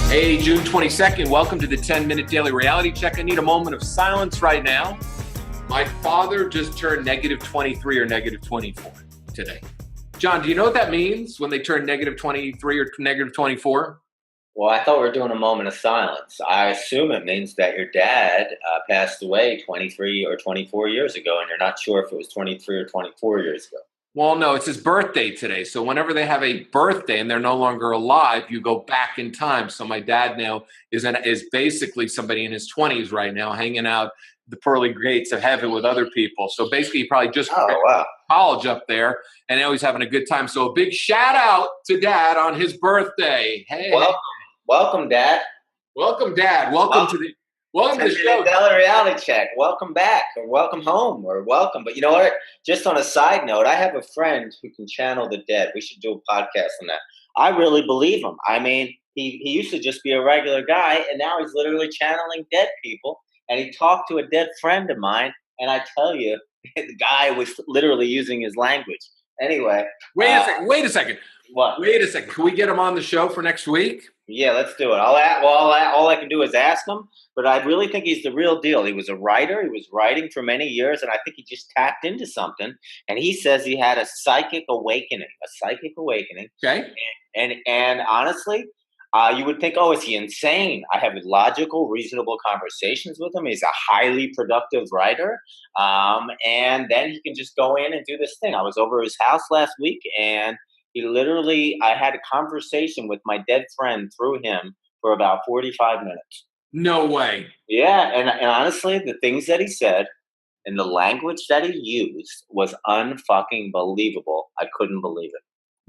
Hey, June 22nd, welcome to the 10-Minute Daily Reality Check. I need a moment of silence right now. My father just turned negative 23 or negative 24 today. John, do you know what that means when they turn negative 23 or negative 24? Well, I thought we were doing a moment of silence. I assume it means that your dad passed away 23 or 24 years ago, and you're not sure if it was 23 or 24 years ago. Well, no, it's his birthday today. So whenever they have a birthday and they're no longer alive, you go back in time. So my dad now is basically somebody in his 20s right now, hanging out the pearly gates of heaven with other people. So basically, he probably just wow. college up there, and now he's having a good time. So a big shout out to Dad on his birthday. Hey, welcome, Dad. Welcome, Dad. Welcome to the show. Daily Reality Check. Welcome back, or welcome home, or welcome. But you know what? Just on a side note, I have a friend who can channel the dead. We should do a podcast on that. I really believe him. I mean, he used to just be a regular guy, and now he's literally channeling dead people. And he talked to a dead friend of mine, and I tell you, the guy was literally using his language. Anyway. Wait a second. What? Wait a second. Can we get him on the show for next week? Yeah, let's do it. All I can do is ask him, but I really think he's the real deal. He was a writer. He was writing for many years, and I think he just tapped into something. And he says he had a psychic awakening. Okay. And honestly, you would think, oh, is he insane? I have logical, reasonable conversations with him. He's a highly productive writer. And then he can just go in and do this thing. I was over his house last week, and I had a conversation with my dead friend through him for about 45 minutes. No way. Yeah, and honestly, the things that he said and the language that he used was unfucking believable. I couldn't believe it.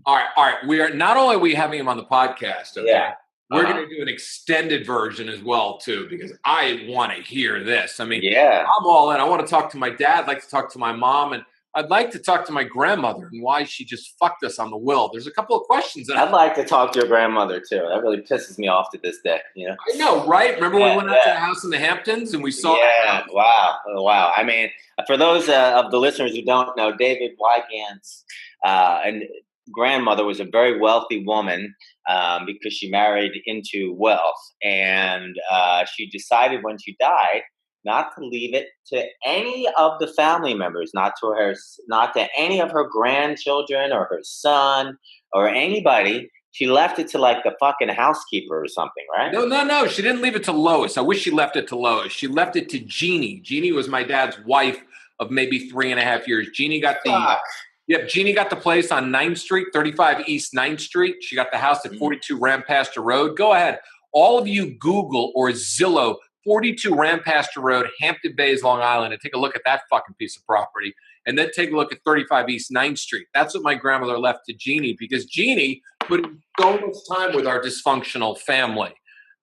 All right. We are not only are we having him on the podcast, okay? Yeah. We're going to do an extended version as well, too, because I want to hear this. I mean, yeah. I'm all in. I want to talk to my dad. I'd like to talk to my mom, and I'd like to talk to my grandmother and why she just fucked us on the will. There's a couple of questions. I'd like to talk to your grandmother, too. That really pisses me off to this day. You know? I know, right? Remember when we went out to the house in the Hamptons and we saw that? Wow. I mean, for those of the listeners who don't know, David Wygant's and grandmother was a very wealthy woman because she married into wealth. And she decided when she died not to leave it to any of the family members, not to any of her grandchildren or her son or anybody. She left it to like the fucking housekeeper or something, right? No. She didn't leave it to Lois. I wish she left it to Lois. She left it to Jeanne. Jeanne was my dad's wife of maybe 3.5 years. Jeanne got the place on 9th Street, 35 East 9th Street. She got the house at 42 Rampasture Road. Go ahead. All of you Google or Zillow 42 Rampasture Road, Hampton Bays, Long Island, and take a look at that fucking piece of property. And then take a look at 35 East 9th Street. That's what my grandmother left to Jeanne, because Jeanne put in so much time with our dysfunctional family.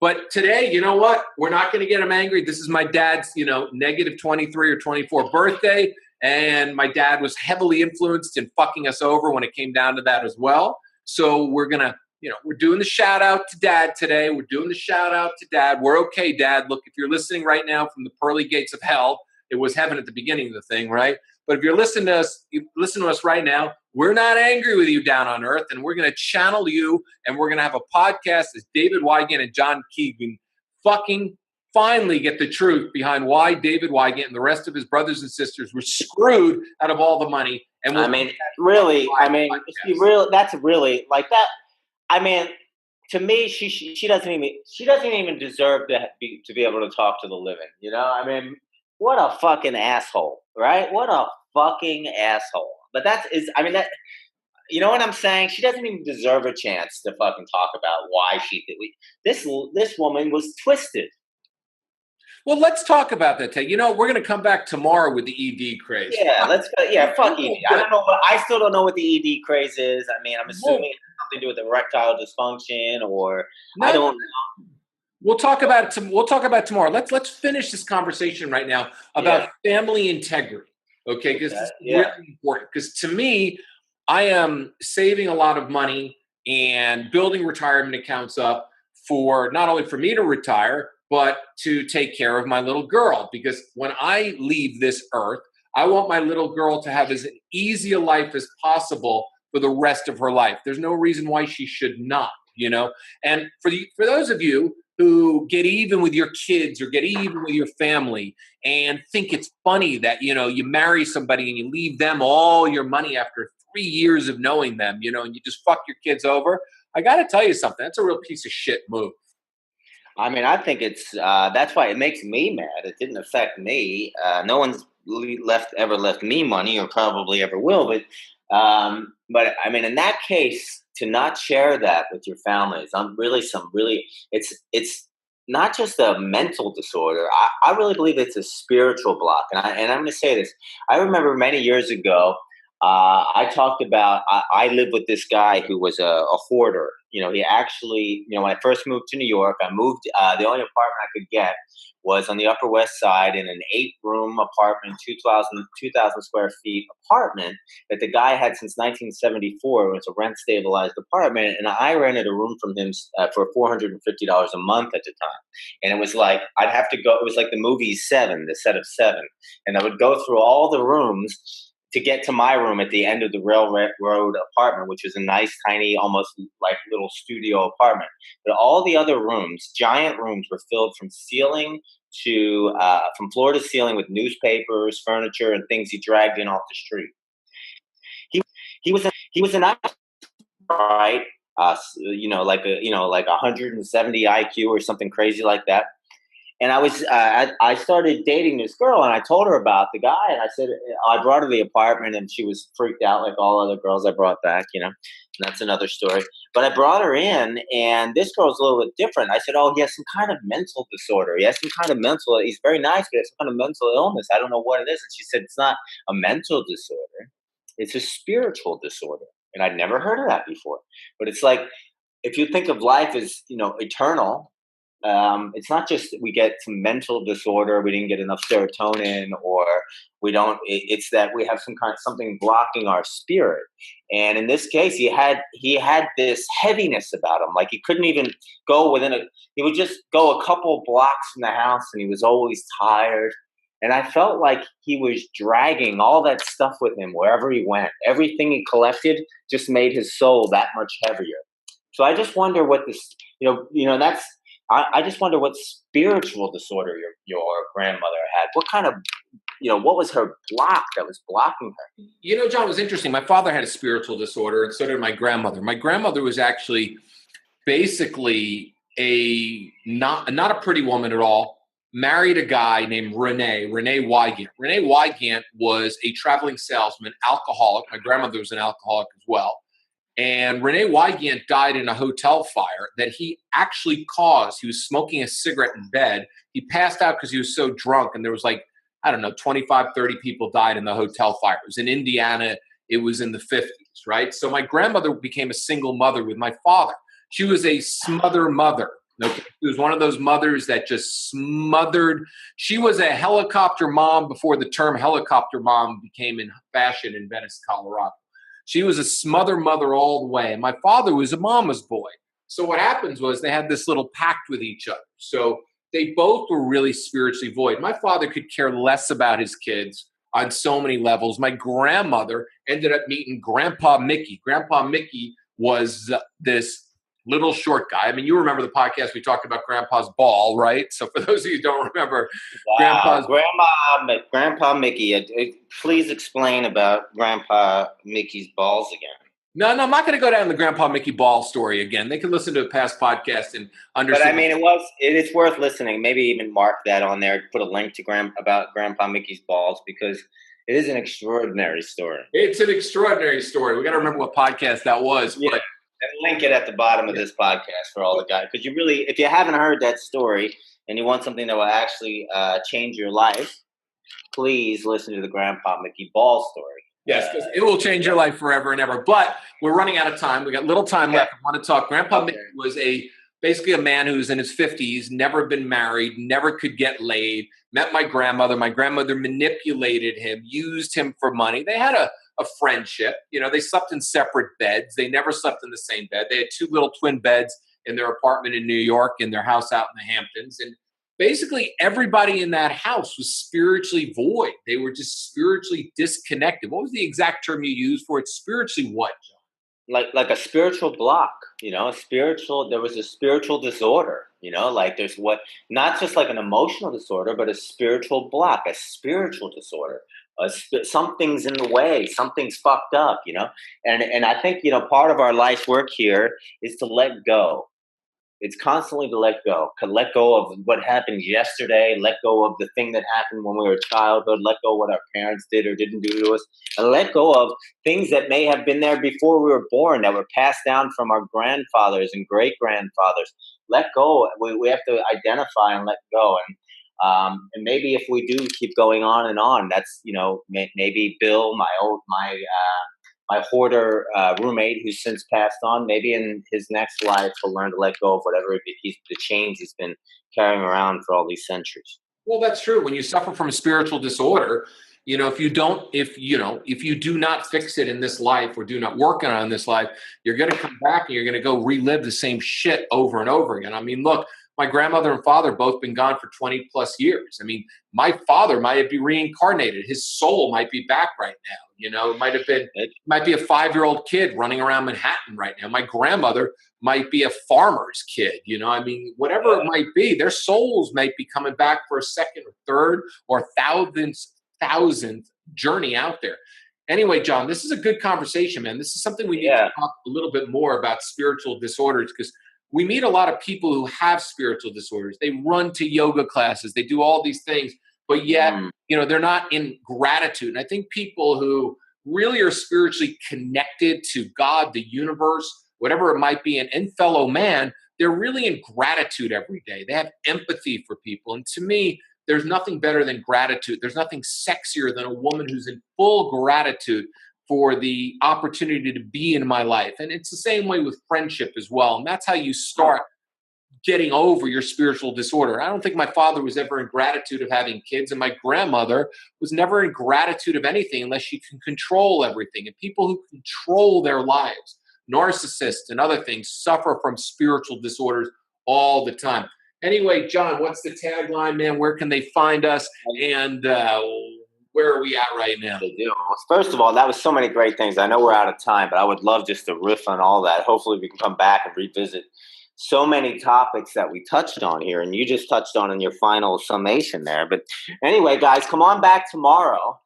But today, you know what? We're not going to get him angry. This is my dad's, negative 23 or 24 birthday. And my dad was heavily influenced in fucking us over when it came down to that as well. So we're going to, we're doing the shout out to Dad today. We're okay, Dad. Look, if you're listening right now from the pearly gates of hell, it was heaven at the beginning of the thing, right? But if you're listening to us right now, we're not angry with you down on earth, and we're going to channel you, and we're going to have a podcast as David Wygant and John Keegan fucking finally get the truth behind why David Wygant and the rest of his brothers and sisters were screwed out of all the money. And that's really like that. I mean, to me, she doesn't even deserve to be able to talk to the living. You know, I mean, what a fucking asshole, right? What a fucking asshole. But you know what I'm saying? She doesn't even deserve a chance to fucking talk about why she did. This woman was twisted. Well, let's talk about that, Ted. We're going to come back tomorrow with the ED craze. Yeah, let's go. Yeah, fuck ED. I still don't know what the ED craze is. I mean, I'm assuming it has something to do with erectile dysfunction, or I don't know. We'll talk about it. We'll talk about it tomorrow. Let's finish this conversation right now about family integrity, okay? Because it's really important. Because to me, I am saving a lot of money and building retirement accounts up for not only for me to retire, but to take care of my little girl. Because when I leave this earth, I want my little girl to have as easy a life as possible for the rest of her life. There's no reason why she should not. you know? And for those of you who get even with your kids or get even with your family and think it's funny that, you know, you marry somebody and you leave them all your money after 3 years of knowing them, you know, and you just fuck your kids over, I got to tell you something. That's a real piece of shit move. I mean, I think it's that's why it makes me mad. It didn't affect me. No one's ever left me money, or probably ever will. But I mean, in that case, to not share that with your family is it's not just a mental disorder. I really believe it's a spiritual block. And I'm going to say this. I remember many years ago. I talked about I lived with this guy who was a hoarder. You know, he actually, you know, when I first moved to New York, I moved. The only apartment I could get was on the Upper West Side in an 8-room apartment, 2,000 square feet apartment that the guy had since 1974. It was a rent stabilized apartment, and I rented a room from him for $450 a month at the time. And it was like I'd have to go. It was like the movie Seven, the set of Seven, and I would go through all the rooms to get to my room at the end of the railroad apartment, which was a nice, tiny, almost like little studio apartment. But all the other rooms, giant rooms, were filled from floor to ceiling with newspapers, furniture, and things he dragged in off the street. He was an right, like 170 IQ or something crazy like that. And I started dating this girl, and I told her about the guy, and I said, I brought her to the apartment, and she was freaked out like all other girls I brought back, you know, and that's another story. But I brought her in, and this girl's a little bit different. I said, oh, he has some kind of mental disorder. He's very nice, but he has some kind of mental illness. I don't know what it is. And she said, it's not a mental disorder. It's a spiritual disorder. And I'd never heard of that before. But it's like, if you think of life as, you know, eternal, it's not just we get some mental disorder, we didn't get enough serotonin, or we don't. It's that we have something blocking our spirit. And in this case, he had this heaviness about him, like he couldn't even go he would just go a couple blocks from the house, and he was always tired. And I felt like he was dragging all that stuff with him wherever he went. Everything he collected just made his soul that much heavier. So I just wonder what this, that's. I just wonder what spiritual disorder your grandmother had. What kind of, what was her block that was blocking her? You know, John, it was interesting. My father had a spiritual disorder, and so did my grandmother. My grandmother was actually basically not a pretty woman at all. Married a guy named Rene Wygant. Rene Wygant was a traveling salesman, alcoholic. My grandmother was an alcoholic as well. And Rene Wygant died in a hotel fire that he actually caused. He was smoking a cigarette in bed. He passed out because he was so drunk. And there was 25, 30 people died in the hotel fire. It was in Indiana. It was in the 50s, right? So my grandmother became a single mother with my father. She was a smother mother. Okay? She was one of those mothers that just smothered. She was a helicopter mom before the term helicopter mom became in fashion in Venice, Colorado. She was a smother mother all the way. And my father was a mama's boy. So what happens was they had this little pact with each other. So they both were really spiritually void. My father could care less about his kids on so many levels. My grandmother ended up meeting Grandpa Mickey. Grandpa Mickey was this little short guy. I mean, you remember the podcast we talked about Grandpa's ball, right? So for those of you who don't remember, Grandpa Mickey. Please explain about Grandpa Mickey's balls again. No, I'm not going to go down the Grandpa Mickey ball story again. They can listen to a past podcast and understand. But I mean, it's worth listening. Maybe even mark that on there. Put a link to about Grandpa Mickey's balls, because it is an extraordinary story. It's an extraordinary story. We got to remember what podcast that was. Yeah. But and link it at the bottom of this podcast for all the guys. Because if you haven't heard that story and you want something that will actually change your life, please listen to the Grandpa Mickey ball story. Yes, because it will change your life forever and ever. But we're running out of time. We got little time left. I want to talk. Grandpa Mickey was basically a man who's in his 50s, never been married, never could get laid, met my grandmother. My grandmother manipulated him, used him for money. They had a friendship. They slept in separate beds. They never slept in the same bed. They had 2 little twin beds in their apartment in New York, in their house out in the Hamptons. And basically everybody in that house was spiritually void. They were just spiritually disconnected. What was the exact term you used for it? Spiritually what, John? like a spiritual block, there was a spiritual disorder, like there's not just like an emotional disorder, but a spiritual block, a spiritual disorder. Something's in the way, something's fucked up, and I think, part of our life work here is to let go. It's constantly to let go. Let go of what happened yesterday. Let go of the thing that happened when we were childhood. Let go of what our parents did or didn't do to us. And let go of things that may have been there before we were born, that were passed down from our grandfathers and great grandfathers. Let go. We have to identify and let go. And maybe if we do keep going on and on, that's, maybe Bill, my hoarder roommate who's since passed on, maybe in his next life he'll learn to let go of whatever the chains he's been carrying around for all these centuries. Well, that's true. When you suffer from a spiritual disorder, if you do not fix it in this life or do not work on it in this life, you're going to come back and you're going to go relive the same shit over and over again. I mean, look, my grandmother and father both been gone for 20 plus years. I mean, my father might be reincarnated. His soul might be back right now. It might be a 5-year-old kid running around Manhattan right now. My grandmother might be a farmer's kid. Whatever it might be, their souls might be coming back for a second or third or thousandth journey out there. Anyway, John, this is a good conversation, man. This is something we need to talk a little bit more about, spiritual disorders, because we meet a lot of people who have spiritual disorders. They run to yoga classes. They do all these things, but yet, they're not in gratitude. And I think people who really are spiritually connected to God, the universe, whatever it might be, and fellow man, they're really in gratitude every day. They have empathy for people. And to me, there's nothing better than gratitude. There's nothing sexier than a woman who's in full gratitude for the opportunity to be in my life. And it's the same way with friendship as well. And that's how you start getting over your spiritual disorder. I don't think my father was ever in gratitude of having kids, and my grandmother was never in gratitude of anything unless she can control everything. And people who control their lives, narcissists and other things, suffer from spiritual disorders all the time. Anyway, John, what's the tagline, man? Where can they find us? And where are we at right now? First of all, that was so many great things. I know we're out of time, but I would love just to riff on all that. Hopefully we can come back and revisit so many topics that we touched on here, and you just touched on in your final summation there. But anyway, guys, come on back tomorrow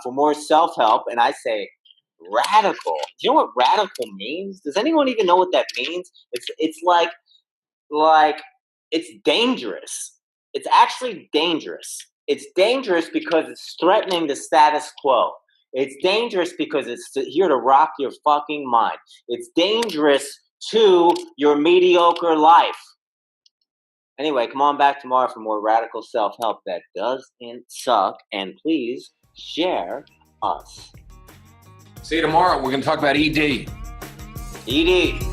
for more self-help. And I say radical. Do you know what radical means? Does anyone even know what that means? It's like it's dangerous. It's actually dangerous. It's dangerous because it's threatening the status quo. It's dangerous because it's here to rock your fucking mind. It's dangerous to your mediocre life. Anyway, come on back tomorrow for more radical self-help that doesn't suck. And please share us. See you tomorrow. We're going to talk about ED. ED.